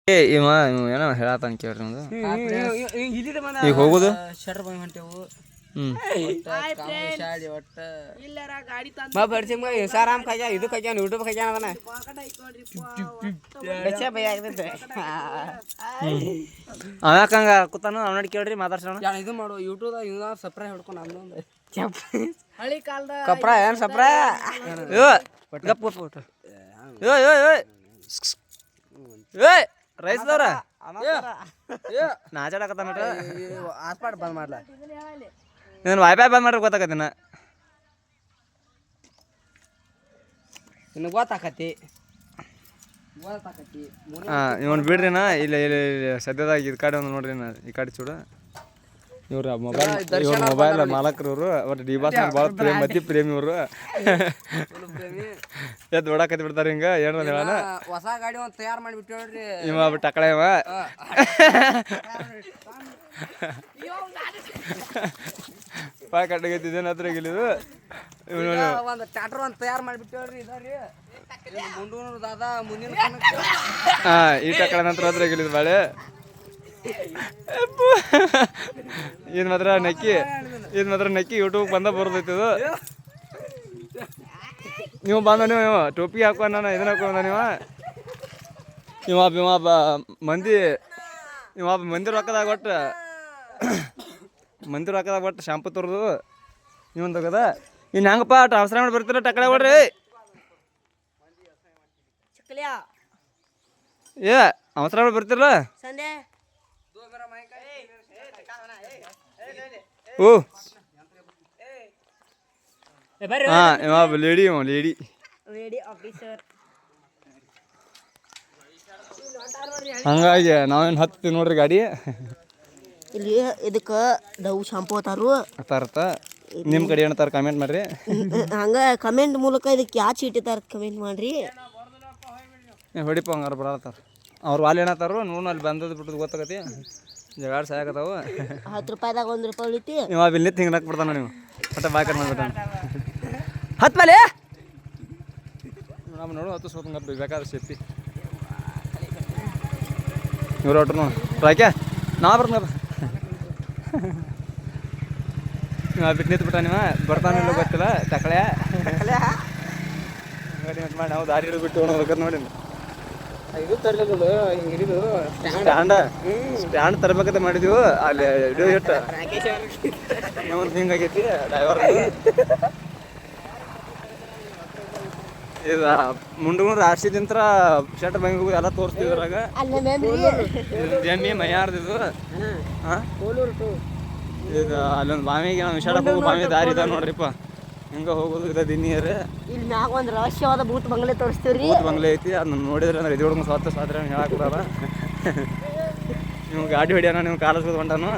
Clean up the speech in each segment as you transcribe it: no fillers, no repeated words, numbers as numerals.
ಇವ ಏನೋ ಹೇಳತ್ತಾನ ಕೇಳ್ರಿ ನಮ್ದು ಈಗ ಹೋಗುದು ಇನ್ಸ್ಟಾಗ್ರಾಮ್ ಕೈಯ ಇದು ಕೈಯಾನ ಯೂಟ್ಯೂಬ್ ಕೈಯಾನ ಅದನ್ನ ಅವಕಂಗ ಕೂತಾನು ಅವ್ ನೋಡಿ ಕೇಳ್ರಿ ಮಾತಾಡ್ಸೋಣ ಇದು ಮಾಡು ಯೂಟ್ಯೂಬ್ ಇನ್ನ ಸಪ್ರೈ ಹಿಡ್ಕೊಂಡು ಅಂದೊಂದು ಹಳಿ ಕಾಲದ ಕಪ್ರ ಏನ್ ಸಪ್ರ ರೈಸ್ದವ್ರ ನಾಚಾಡಕತ್ತ ಹಾಸ್ಪಾಟ್ ಬಂದ್ ಮಾಡ್ಲ ನೀನು ವೈಫೈ ಬಂದ್ ಮಾಡ್ರಿ ಗೊತ್ತಾಗತ್ತಿನ ಇನ್ನು ಗೊತ್ತಾಕತಿ ಇವನ್ ಬಿಡ್ರಿನ ಇಲ್ಲ ಇಲ್ಲ ಸದ್ಯದಾಗ ಈ ಕಡೆ ಒಂದು ನೋಡ್ರಿ ಈ ಕಡೆ ಚೂಡ ಇವ್ರ ಮೊಬೈಲ್ ಮಾಲಕರು ಇವರು ಒಟ್ಟು ಡಿ ಬಾಸ್ ಭಾಳ ಮತಿ ಪ್ರೇಮಿ ಇವರು ಎದ್ದು ಓಡಾಕತ್ತಿ ಬಿಡ್ತಾರೆ ಹಿಂಗ ಏನು ಹೇಳೋಣ ಹೊಸ ಗಾಡಿ ಒಂದು ತಯಾರು ಮಾಡಿಬಿಟ್ಟು ನೋಡ್ರಿ ಇವ ಟಕಳೆ ಇವ ಪಾಯ್ ಕಟ್ಟಗೈತಿದ್ದೇನೆ ಹತ್ರ ಗಿಲಿದು ಒಂದು ಟ್ಯಾಕ್ಟರ್ ಒಂದು ತಯಾರು ಮಾಡಿಬಿಟ್ಟು ನೋಡ್ರಿ ಇದಾರಿ ಮುಂಡೂರು ದಾದಾ ಮುಂದಿನ ಈ ಟಕಳೆ ನಂತರ ಹತ್ರ ಗಿಲಿದು ಬಾಳೆ ಇದು ಮಾತ್ರ ನಕ್ಕಿ ಯೂಟ್ಯೂಬ್ ಬಂದ ಬರ್ತೈತಿ ಇದು ನೀವು ಬಂದ ನೀವು ಟೋಪಿ ಹಾಕೋ ನಾನು ಇದನ್ನ ಹಾಕೊಂಡ ಇವ ಮಂದಿ ರೊಕ್ಕದಾಗ ಒಟ್ಟು ಶಾಂಪು ತೋರ್ದು ಇವನ್ ತಗದ ಇನ್ನು ಹೆಂಗಪ್ಪ ಟ್ರಾನ್ಸ್ಫರ್ ಮಾಡಿ ಬರ್ತೀರ ಟಕಳೆ ಹೊಡ್ರಿ ಏ ಅವಸರ ಮಾಡಿ ಬರ್ತಿರಲ್ಲ ಓ ಲೇಡಿ ಹಂಗಾಗಿ ನಾವೇನು ಹತ್ತೀವಿ ನೋಡ್ರಿ ಗಾಡಿ ಇಲ್ಲಿ ಇದಕ್ಕೆ ಡವ್ ಶಾಂಪು ಅತ್ತಾರತ್ತ ನಿಮ್ಮ ಕಡೆ ಏನತ್ತಾರ ಕಮೆಂಟ್ ಮಾಡ್ರಿ ಹಂಗ ಕಮೆಂಟ್ ಮೂಲಕ ಇದಕ್ಕೆ ಯಾವ ಚೀಟಿತಾರ ಕಮೆಂಟ್ ಮಾಡ್ರಿ ಹೊಡಿಪ ಹಂಗಾರ ಬರತ್ತಾರ ಅವ್ರು ವಾಲ್ ಏನತ್ತಾರು ನೋಡು ಅಲ್ಲಿ ಬಂದದ್ದು ಬಿಟ್ಟದ್ದು ಗೊತ್ತಾಗತಿ ಜಗಾಡ್ ಸಾಯಕತ್ತಾವು 10 ರೂಪಾಯಿದಾಗ 1 ರೂಪಾಯಿ ಉಳಿತಿ ಇವ ಬಿಲ್ಲಿ ತಿಂಗ್ಳಕ್ ಬಿಡ್ತಾನ ನೀವು ಮತ್ತೆ ಬಾಯ್ ಕಟ್ ಮಾಡ್ಬಿಟ್ಟಾನ ಹತ್ ಮೇಲೆ ನಮ್ಮ ನೋಡು ಹತ್ತು ಸ್ವಲ್ಪ ಬೇಕಾದ್ರೆ ಸೇಫ್ಟಿ ಇವ್ರು ಒಟ್ರು ನೋಡು ರಾಕ್ಯಾ ನಾ ಬರ್ತಾನಪ್ಪ ಬಿಟ್ಟು ನಿಂತು ಬಿಟ್ಟ ನೀವು ಬರ್ತಾನಿಲ್ಲ ಗೊತ್ತಿಲ್ಲ ಟಕಳೆ ಗಾಡಿ ಮತ್ತೆ ಮಾಡಿ ನಾವು ದಾರಿ ಬಿಟ್ಟು ಹೋಗ್ಬೇಕಂತ ನೋಡಿ ಇದು ತರಲಿಲ್ಲ ಹಿಂಗಿರಿದು ಸ್ಟ್ಯಾಂಡ್ ತರಬೇಕಂತ ಮಾಡಿದೀವು ಅಲ್ಲಿ ವಿಡಿಯೋ ಇಟ್ಟು ಹಿಂಗಾಗೈತಿ ಡ್ರೈವರ್ ಇದು ಮುಂಡುಗುಣ ರಾಶಿದಿಂತ್ರ ಶರ್ಟ್ ಬಂಗಿ ಹೋಗಿ ಎಲ್ಲ ತೋರಿಸ್ತಿದ್ರಾಗ ಜಮ್ಮಿ ಮೈಯಾರ್ದಿದು ಇದು ಅಲ್ಲೊಂದು ಬಾವಿಗೆ ನಾವು ವಿಶಾಲಕ್ಕೆ ಹೋಗೋ ಬಾವಿ ದಾರಿ ಇದಾವೆ ನೋಡ್ರಿಪ್ಪ ಹಿಂಗೆ ಹೋಗೋದು ಇದೆ ದಿನೀರು ಇಲ್ಲಿ ಮ್ಯಾಗ ಒಂದು ರಹಸ್ಯವಾದ ಭೂತ್ ಬಂಗ್ಲೆ ತೋರಿಸ್ತೀವ್ರಿ ಭೂತ್ ಬಂಗ್ಲೆ ಐತಿ ಅದನ್ನ ನೋಡಿದ್ರೆ ಅಂದ್ರೆ ಇದು ಹುಡುಗ ಸ್ವಾತ್ರ ಹೇಳಾಕ್ಬಿಡಲ್ಲ ನೀವು ಗಾಡಿ ಹೊಡಿಯೋಣ ನೀವು ಕಾಲಿಸ್ಬೋದು ಹೊಂಟಾನು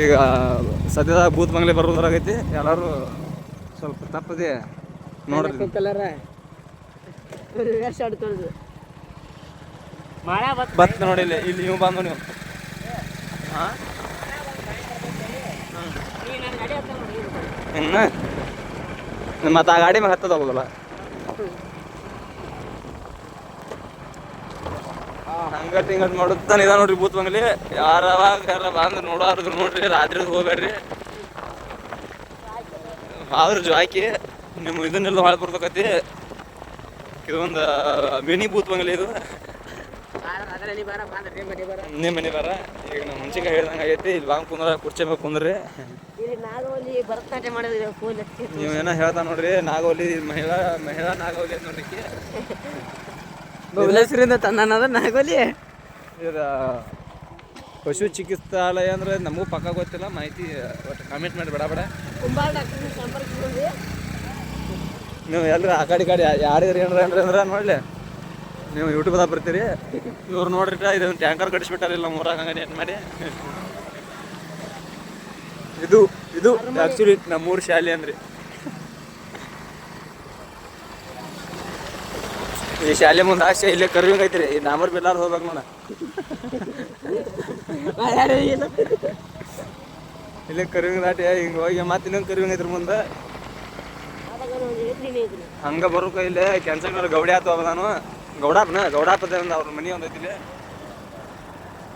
ಈಗ ಸದ್ಯದಾಗ ಭೂತ್ ಬಂಗ್ಲೆ ಬರೋದ್ರಾಗೈತಿ ಎಲ್ಲರೂ ಸ್ವಲ್ಪ ತಪ್ಪದೆ ನೋಡ್ರಿ ಬತ್ ನೋಡಿ ಇಲ್ಲಿ ನೀವು ಬಂದು ನೀವು ಮತ್ತೆ ಆ ಗಾಡಿ ಮ್ಯಾಗ ಹತ್ತದ ಹೋಗೋದಲ್ಲ ಹಂಗಟ್ ಹಿಂಗಟ್ ಮಾಡುತ್ತಾನೆ ಇದ ನೋಡ್ರಿ ಭೂತ್ ಬಂಗ್ಲಿ ಯಾರ ಬಂದು ನೋಡೋರು ನೋಡ್ರಿ ರಾತ್ರಿ ಹೋಗ್ಬೇಡ್ರಿ ಆದ್ರ ಜಾಕಿ ನಿಮ್ಮ ಇದನ್ನೆಲ್ಲ ಹಾಳು ಬರ್ತಕತಿ ಇದೊಂದು ಮಿನಿ ಭೂತ್ ಬಂಗ್ಲಿ ಇದು ನಿಮ್ಮ ಮನೆ ಬರ ಈಗ ನಮ್ಮ ಮುಂಚೆಗೆ ಹೇಳ್ದಂಗೆ ಆಗೈತಿ ಇಲ್ಲಿ ಬಾಂಗ್ ಕುಂದ್ರ ಕುರ್ಚಿ ಮ್ಯಾಗ ಕುಂದ್ರಿ ನೀವು ಏನೋ ಹೇಳ್ತಾ ನೋಡ್ರಿ ನಾಗೋಲಿ ಮಹಿಳಾ ನಾಗೋಲಿ ನೋಡ್ಲಿಕ್ಕೆ ಹೆಸರಿಂದ ತಂದನದ ನಾಗೋಲಿ ಇದು ಪಶು ಚಿಕಿತ್ಸಾಲಯ ಅಂದ್ರೆ ನಮಗೂ ಪಕ್ಕ ಗೊತ್ತಿಲ್ಲ ಮಾಹಿತಿ ಒಟ್ಟು ಕಾಮೆಂಟ್ ಮಾಡಿ ಬೇಡ ನೀವು ಎಲ್ಲರೂ ಆ ಕಡೆ ಯಾರಿಗಾರು ಏನ್ರ ಅಂದ್ರೆ ನೋಡ್ಲಿ ನೀವು ಯೂಟ್ಯೂಬ್ದಾಗ ಬರ್ತೀರಿ ಇವ್ರು ನೋಡ್ರಿ ಇದೊಂದು ಟ್ಯಾಂಕರ್ ಕಟ್ಟಿಸ್ಬಿಟ್ಟಾರಿಲ್ಲ ಮೂರಾಗ ಹಂಗೆ ಏನು ಮಾಡಿ ಇದು ಆ್ಯಕ್ಚುಲಿ ನಮ್ಮೂರು ಶಾಲೆ ಅಂದ್ರಿ ಈ ಶಾಲೆ ಮುಂದೆ ಆಸೆ ಇಲ್ಲೇ ಕರ್ವಿಂಗ್ ಐತ್ರಿ ಈ ನಾಮರ್ ಬಿಲ್ಲಾರ ಹೋಗ್ಬೇಕು ನೋಡ ಇಲ್ಲೇ ಕರಿವಿಂಗ್ ದಾಟಿ ಹಿಂಗೆ ಹೋಗಿ ಮತ್ತೆ ಇನ್ನೊಂದು ಕರಿವಿಂಗ್ ಐತ್ರಿ ಮುಂದೆ ಹಂಗೆ ಬರೋಕ ಇಲ್ಲೇ ಕೆನ್ಸಲ್ ಗೌಡಿ ಆತು ನಾನು ಗೌಡಾಪದ ಅವ್ರ ಮನೆ ಒಂದೈತಿ ಇಲ್ಲಿ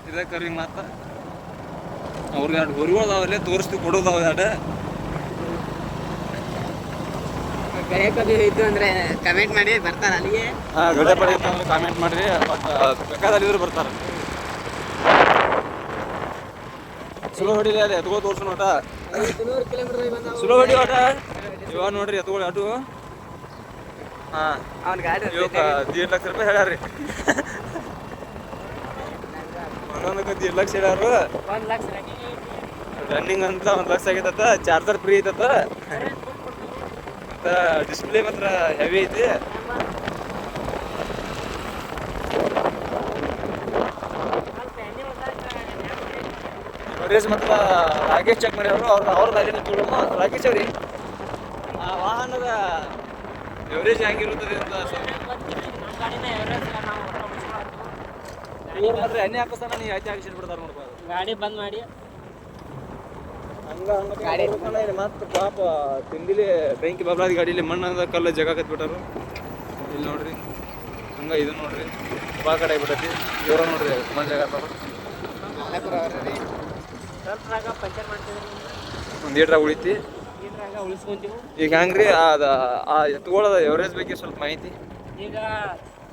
ಇದೇ ಕರಿವಿಂಗ್ ಮಾತ ಅವ್ರಿಗೆ ಎರಡು ಹೊರಿಗಳು ಅದಾವಲ್ಲೇ ತೋರಿಸ್ತೀವಿ ಕೊಡೋದಾವ ಎರಡು ಬೇಕಾದ್ರೆ ಇದ್ದು ಅಂದ್ರೆ ಕಮೆಂಟ್ ಮಾಡಿ ಬರ್ತಾರ ಅಲ್ಲಿಗೆ ಹಾಂ ಗಡ್ಡೆ ಪಡೆ ಅಂದ್ರೆ ಕಾಮೆಂಟ್ ಮಾಡಿರಿ ಬೇಕಾದಲ್ಲಿದ್ರು ಬರ್ತಾರೆ ಸ್ಲೋ ಹೊಡಿಲಿ ಅಲ್ಲಿ ಎತ್ಕೋ ತೋರ್ಸು ನೋಟ 100 ಕಿಲೋಮೀಟರ್ ಬಂದ ಸ್ಲೋ ಹೊಡಿ ಓಟ ಇವಾಗ ನೋಡ್ರಿ ಎತ್ಕೊಳ್ಳಿ ಅಟು ಹಾಂ ಅವ್ನ ಗಾಡಿ ಇವಾಗ 1.5 ಲಕ್ಷ ರೂಪಾಯಿ ಹೇಳ್ಯಾರ ರೀ ಒಂದೊಂದಕ್ಕೆ 1.5 ಲಕ್ಷ ಹೇಳ್ಯಾರು 1 ಲಕ್ಷ ರನ್ನಿಂಗ್ ಅಂತ 1 ಲಕ್ಷ ಆಗೈತತ್ತ ಚಾರ್ಜರ್ ಫ್ರೀ ಐತತ್ತ ಮತ್ತು ಡಿಸ್ಪ್ಲೇ ಮಾತ್ರ ಹೆವಿ ಐತಿ ರೇಸ್ ಮಾತ್ರ ರಾಕೇಶ್ ಚೆಕ್ ಮಾಡ್ಯಾರು ಅವ್ರ ಗಾಡಿನ ತೊಗೊಳಮ್ಮ ರಾಕೇಶ್ ಅವ್ರಿ ಆ ವಾಹನದ ಎವರೇಜ್ ಹೆಂಗಿರುತ್ತದೆ ಅಂತ ಇವ್ರು ಮಾತ್ರ ಎಣ್ಣೆ ಹಾಕಿಸ್ತಾನ ನೀವು ಆಯ್ತು ಹಾಕಿ ಬಿಡ್ತಾರೆ ನೋಡ್ಬೋದು ಗಾಡಿ ಬಂದ್ ಮಾಡಿ ಗಾಡಿ ಮತ್ತೆ ಪಾಪ ತಿಂದಿಲಿ ಬೆಂಕಿ ಬಬ್ಲಾದ ಗಾಡಿಲಿ ಮಣ್ಣದ ಕಲ್ಲು ಜಗ ಕತ್ಬಿಟ್ಟಾರು ಇಲ್ಲಿ ನೋಡ್ರಿ ಹಂಗ ಇದು ನೋಡ್ರಿ ಬಾ ಕಡೆ ಆಗ್ಬಿಟ್ಟೈತಿ ಇವ್ರ ನೋಡ್ರಿ ಮಣ್ಣು ಜಗ ಪಂಚರ್ ಮಾಡ್ತಿದ್ರಿ ಒಂದು ಲೀಟ್ರಾಗ ಉಳಿತಿ ಉಳಿಸ್ಕೊಂತೀವಿ ಈಗ ಹೆಂಗ್ರಿ ಅದು ಆ ಎತ್ಕೊಳ್ಳೋದ ಎವರೇಜ್ ಬಗ್ಗೆ ಸ್ವಲ್ಪ ಮಾಹಿತಿ ಈಗ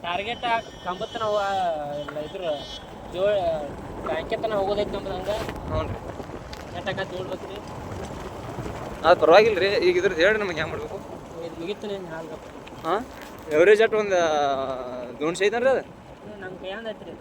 ಟಾರ್ಗೆಟ್ ಕಂಬತ್ತನ ಇದ್ರ ಜೋಳ ಬ್ಯಾಂಕೆತನ ಹೋಗೋದೈತಿ ನಮ್ದು ಹಂಗೆ ಹ್ಞೂ ರೀ ನೆಟ್ಟಾಗ ನೋಡ್ಬೇಕ್ರಿ ಅದು ಪರವಾಗಿಲ್ಲ ರೀ ಈಗ ಇದ್ರದ್ದು ಹೇಳಿ ನಮಗೆ ಹೆಂಗೆ ಮಾಡ್ಬೇಕು ಇದು ಮುಗಿತೀನಿ ಹಾಲ್ಗಪ್ಪ ಹಾಂ ಎವರೇಜ್ ಅಟ್ ಒಂದು 200 ಐತನ್ರಿ ಅದು ನಮ್ಮ ಕೈಯಂದ ಐತ್ರಿ